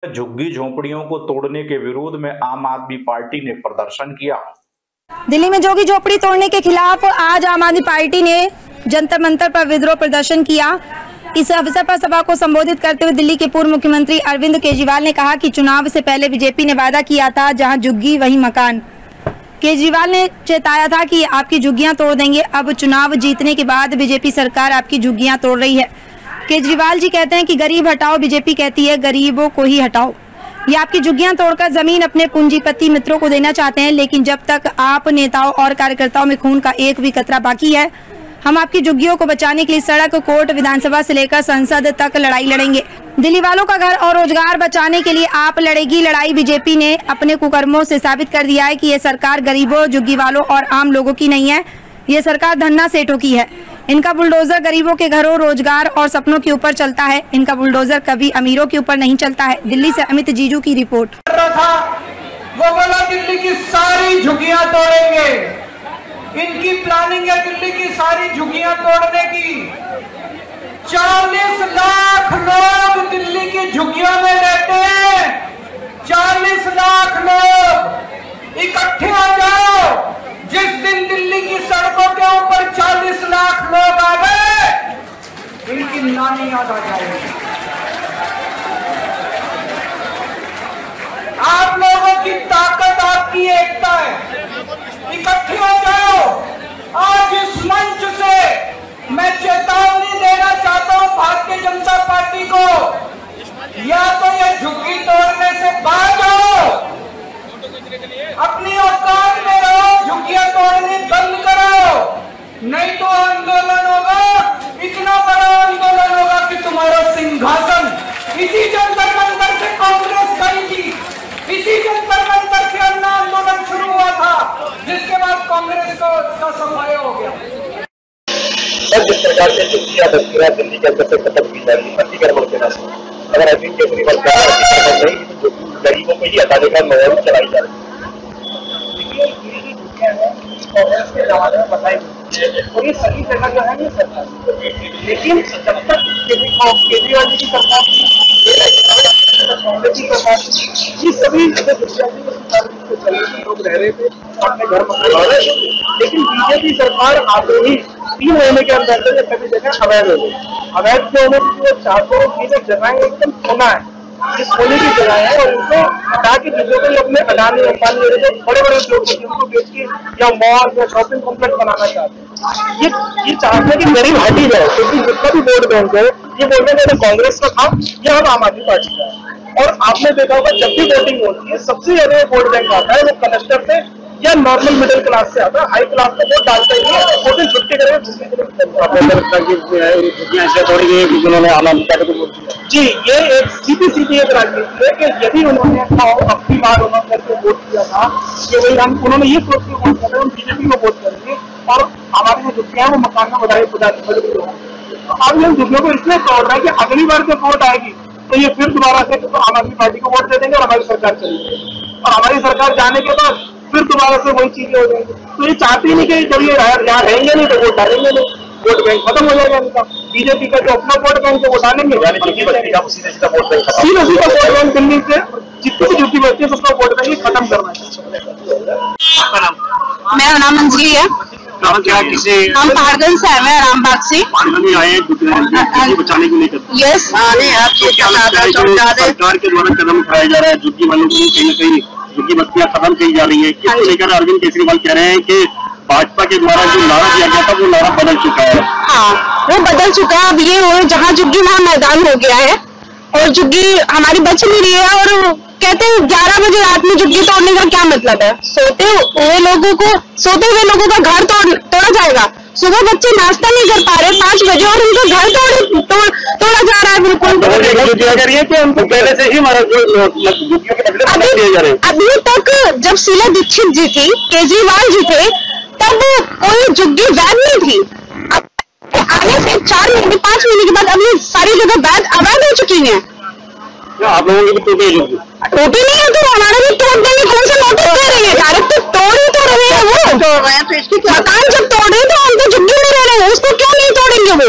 झुग्गी झोपड़ियों को तोड़ने के विरोध में आम आदमी पार्टी ने प्रदर्शन किया। दिल्ली में झुग्गी झोपड़ी तोड़ने के खिलाफ आज आम आदमी पार्टी ने जंतर मंतर पर विद्रोह प्रदर्शन किया। इस अवसर पर सभा को संबोधित करते हुए दिल्ली के पूर्व मुख्यमंत्री अरविंद केजरीवाल ने कहा कि चुनाव से पहले बीजेपी ने वादा किया था जहां झुग्गी वहीं मकान। केजरीवाल ने चेताया था कि आपकी झुग्गियां तोड़ देंगे। अब चुनाव जीतने के बाद बीजेपी सरकार आपकी झुग्गियां तोड़ रही है। केजरीवाल जी कहते हैं कि गरीब हटाओ, बीजेपी कहती है गरीबों को ही हटाओ। ये आपकी झुग्गियां तोड़कर जमीन अपने पूंजीपति मित्रों को देना चाहते हैं, लेकिन जब तक आप नेताओं और कार्यकर्ताओं में खून का एक भी कतरा बाकी है, हम आपकी झुग्गियों को बचाने के लिए सड़क, कोर्ट, विधानसभा से लेकर संसद तक लड़ाई लड़ेंगे। दिल्ली वालों का घर और रोजगार बचाने के लिए आप लड़ेगी लड़ाई। बीजेपी ने अपने कुकर्मों से साबित कर दिया है कि ये सरकार गरीबों, झुग्गी वालों और आम लोगों की नहीं है। ये सरकार धन्ना सेठों की है। इनका बुलडोजर गरीबों के घरों, रोजगार और सपनों के ऊपर चलता है। इनका बुलडोजर कभी अमीरों के ऊपर नहीं चलता है। दिल्ली से अमित जीजू की रिपोर्ट। वो बोला दिल्ली की सारी झुग्गियां तोड़ेंगे। इनकी प्लानिंग है दिल्ली की सारी झुग्गियां तोड़ने की। 40 लाख लोग दिल्ली की झुग्गियों में रहते हैं। 40 लाख लोग इकट्ठे आ जाओ। जिस दिन दिल्ली की सड़कों के ऊपर 40 लाख लोग आ गए, इनकी नानी याद आ जाएगी। आप लोगों की ताकत आपकी एकता है। इकट्ठे हो जाओ। आज इस मंच से मैं चेतावनी देना चाहता हूं भारतीय जनता पार्टी को, या तो ये झुग्गी तोड़ने से बाज आओ, अपनी औकात में रहो, झुग्गियां तोड़नी बंद करो, नहीं तो आंदोलन होगा, इतना बड़ा आंदोलन होगा कि तुम्हारा सिंहासन इसी जंतर मंतर से कांग्रेस गई थी। इसी जंतर मंतर से अन्ना आंदोलन शुरू हुआ था, जिसके बाद कांग्रेस का सफाया हो गया। जिस प्रकार से झुग्गियां दिल्ली के अंदर से खत्म की जा रही है अतिक्रमण के नाम से, अगर अरविंद केजरीवाल नहीं तो गरीबों को ही हटाने का माहौल चलाई जा रही है। कांग्रेस के जमाने में बताई और ये सही जगह जो है ये सरकार, लेकिन जब तक केजरीवाल जी की सरकार, कांग्रेस की सरकार, ये सभी लोग रह रहे थे अपने घर में, लेकिन बीजेपी सरकार आते ही 3 महीने के अंदर से सभी जगह अवैध हो गई। अवैध जो होने की वो चाहते हैं कि जो जगह एकदम सोना है, जिस सोने की जगह है, और उनको हटा के जिसको भी अपने अडानी अंबानी जो बड़े बड़े लोग होते हैं उनको बेच के या मॉल या शॉपिंग कॉम्प्लेक्स बनाना चाहते हैं। ये चाहते हैं कि गरीब हटी जाए, क्योंकि जितना भी वोट बैंक है ये बोल रहे हैं कांग्रेस का था या हम आम आदमी पार्टी का है। और आपने देखा होगा जब भी वोटिंग होती है सबसे ज्यादा वोट बैंक आता है वो कलेक्टर से या नॉर्मल मिडिल क्लास से आता है। हाई क्लास का वोट डालता ही है, वोटिंग छुट्टी करेगा जी। ये एक सीधी एक राजनीति है कि यदि उन्होंने अपनी बार उन्होंने वोट किया था कि वही उन्होंने ये सोच के वोट कर रहे हैं बीजेपी को वोट करेंगे और हमारी जो झुग्गियां हैं वो मकान में बधाई तो अब हम झुग्गियों को इसलिए तोड़ रहे हैं कि अगली बार जब वोट आएगी तो ये फिर दोबारा से आम आदमी पार्टी को वोट दे देंगे और हमारी सरकार चलेगी, और हमारी सरकार जाने के बाद फिर दोबारा से वही चीजें हो जाएंगी। तो ये चाहते ही नहीं कि जब ये यहाँ रहेंगे नहीं तो वोट डालेंगे नहीं, वोट बैंक खत्म हो जाएगा इनका। बीजेपी का जो अपना वोट बैंक है वो डालेंगे, सीधा वोट बैंक दिल्ली से जितनी भी ड्यूटी बचती है सबका वोट बैंक खत्म करना है। मेरा नाम अंजलि है। हम पहाड़गंज से आए हैं, रामबाग से बचाने को लेकर। यस, सरकार के द्वारा कदम उठाया जा रहा है, झुग्गी वालों को कहीं न कहीं झुग्गी बस्तियां खत्म की जा रही है। इसको लेकर अरविंद केजरीवाल कह रहे हैं कि भाजपा के द्वारा जो नारा दिया गया था वो नारा बदल चुका है। हाँ, वो बदल चुका है। अब ये हो जहाँ झुग्गी वहाँ मैदान हो गया है और झुग्गी हमारी बच नहीं रही है। और कहते हैं 11 बजे रात में झुग्गी तोड़ने का क्या मतलब है? सोते हुए लोगों का घर तोड़ा जाएगा। सुबह बच्चे नाश्ता नहीं कर पा रहे 5 बजे और उनका घर तोड़ा जा रहा है। बिल्कुल उनको पहले से ही अभी तक जब शीला दीक्षित जी थी, केजरीवाल जी थे, तब कोई झुग्गी वैध नहीं थी। आने से 4 महीने 5 महीने के बाद अभी सारी जगह अवैध हो चुकी है। आप लोगों की टोटी नहीं है तो हमारा भी तोड़ देंगे। कौन सा नोटिस दे रही है? डायरेक्ट तो तोड़ ही तो रहे हैं वो। तो इसकी मकान जब तोड़ रहे तो हम तो झुग्गी में रह रहे हैं, उसको क्यों नहीं तोड़ेंगे वो?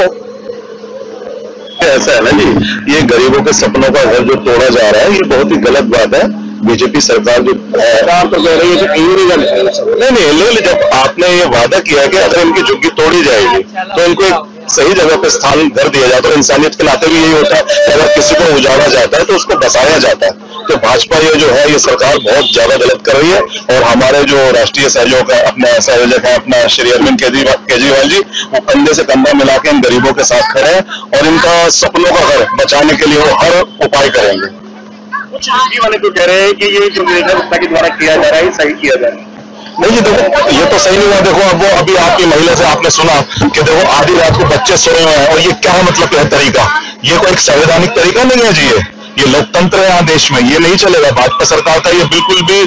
ऐसा है ना जी, ये गरीबों के सपनों का घर जो तोड़ा जा रहा है, ये बहुत ही गलत बात है। बीजेपी सरकार जो सरकार तो कह रही है कि इलीगल है। नहीं इलीगल, जब आपने ये वादा किया कि अगर इनकी झुग्गी तोड़ी जाएगी तो इनको एक सही जगह पे स्थान घर दिया जाता है। इंसानियत के नाते भी यही होता है कि अगर किसी को उजाड़ा जाता है तो उसको बसाया जाता है। तो भाजपा ये जो है, ये सरकार बहुत ज्यादा गलत कर रही है। और हमारे जो राष्ट्रीय सहयोग है, अपना श्री अरविंद केजरीवाल जी, वो कंधे से कंधा मिला के इन गरीबों के साथ खड़े हैं और इनका सपनों का घर बचाने के लिए वो हर उपाय करेंगे। कुछ वाले तो कह रहे हैं कि ये जो व्यवस्था के द्वारा किया जा रहा है सही किया जा रहा है। नहीं देखो, ये तो सही नहीं हुआ। देखो अब वो अभी आपकी महिला से आपने सुना कि देखो आधी रात को बच्चे सोए हुए हैं, और ये क्या मतलब है तरीका? ये कोई एक संवैधानिक तरीका नहीं है जी। ये लोकतंत्र है यहाँ देश में, ये नहीं चलेगा। भाजपा सरकार का ये बिल्कुल भी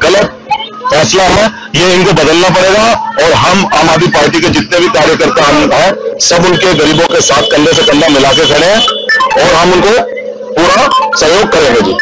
गलत फैसला है, ये इनको बदलना पड़ेगा। और हम आम आदमी पार्टी के जितने भी कार्यकर्ता हम हैं, सब उनके गरीबों के साथ कंधे से कंधा मिला के खड़े हैं और हम उनको पूरा सहयोग करेंगे जी।